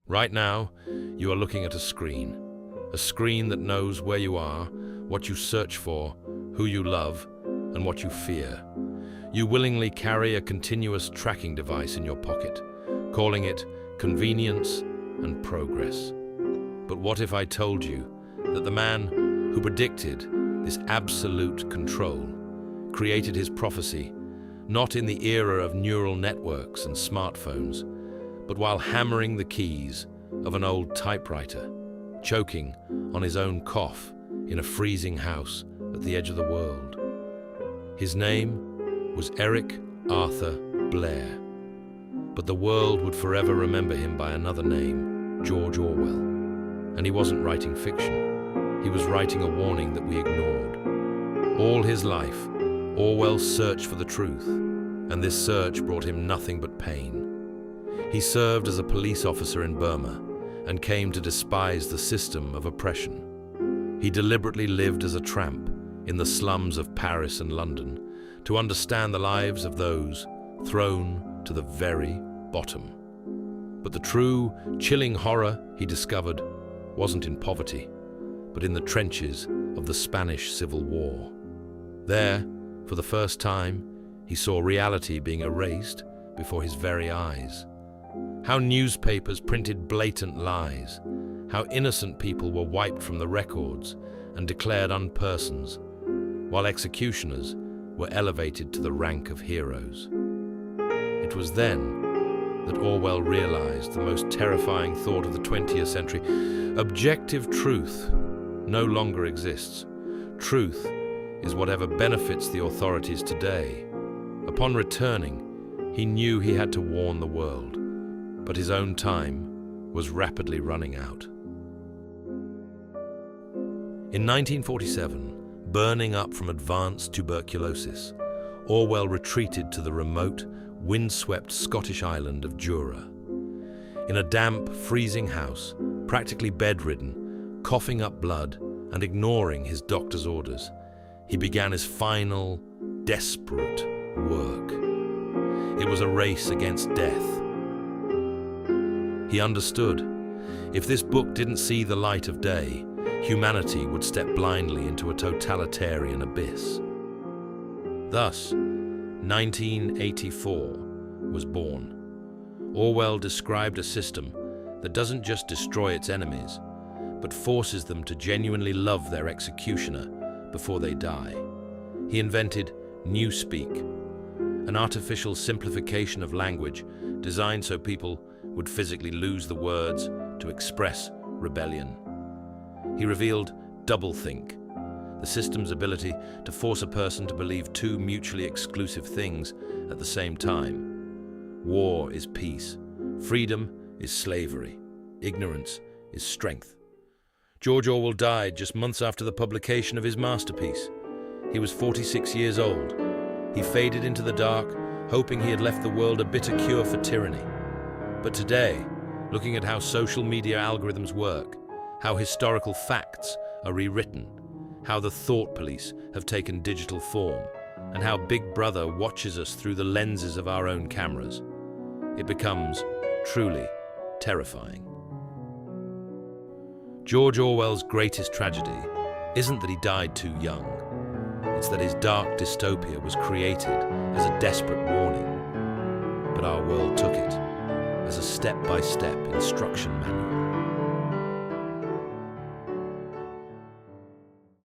Right now, you are looking at a screen that knows where you are, what you search for, who you love, and what you fear. You willingly carry a continuous tracking device in your pocket, calling it convenience and progress. But what if I told you that the man who predicted this absolute control created his prophecy not in the era of neural networks and smartphones, but while hammering the keys of an old typewriter, choking on his own cough in a freezing house at the edge of the world? His name was Eric Arthur Blair, but the world would forever remember him by another name, George Orwell. And he wasn't writing fiction. He was writing a warning that we ignored. All his life, Orwell searched for the truth, and this search brought him nothing but pain. He served as a police officer in Burma and came to despise the system of oppression. He deliberately lived as a tramp in the slums of Paris and London to understand the lives of those thrown to the very bottom. But the true, chilling horror he discovered wasn't in poverty, but in the trenches of the Spanish Civil War. There, for the first time, he saw reality being erased before his very eyes. How newspapers printed blatant lies, how innocent people were wiped from the records and declared unpersons, while executioners were elevated to the rank of heroes. It was then that Orwell realized the most terrifying thought of the 20th century. Objective truth no longer exists. Truth is whatever benefits the authorities today. Upon returning, he knew he had to warn the world, but his own time was rapidly running out. In 1947, burning up from advanced tuberculosis, Orwell retreated to the remote, windswept Scottish island of Jura. In a damp, freezing house, practically bedridden, coughing up blood and ignoring his doctor's orders, he began his final, desperate work. It was a race against death. He understood, if this book didn't see the light of day, humanity would step blindly into a totalitarian abyss. Thus, 1984 was born. Orwell described a system that doesn't just destroy its enemies, but forces them to genuinely love their executioner before they die. He invented Newspeak, an artificial simplification of language designed so people would physically lose the words to express rebellion. He revealed Doublethink, the system's ability to force a person to believe two mutually exclusive things at the same time. War is peace. Freedom is slavery. Ignorance is strength. George Orwell died just months after the publication of his masterpiece. He was 46 years old. He faded into the dark, hoping he had left the world a bitter cure for tyranny. But today, looking at how social media algorithms work, how historical facts are rewritten, how the thought police have taken digital form, and how Big Brother watches us through the lenses of our own cameras, it becomes truly terrifying. George Orwell's greatest tragedy isn't that he died too young. It's that his dark dystopia was created as a desperate warning, but our world took it as a step-by-step instruction manual.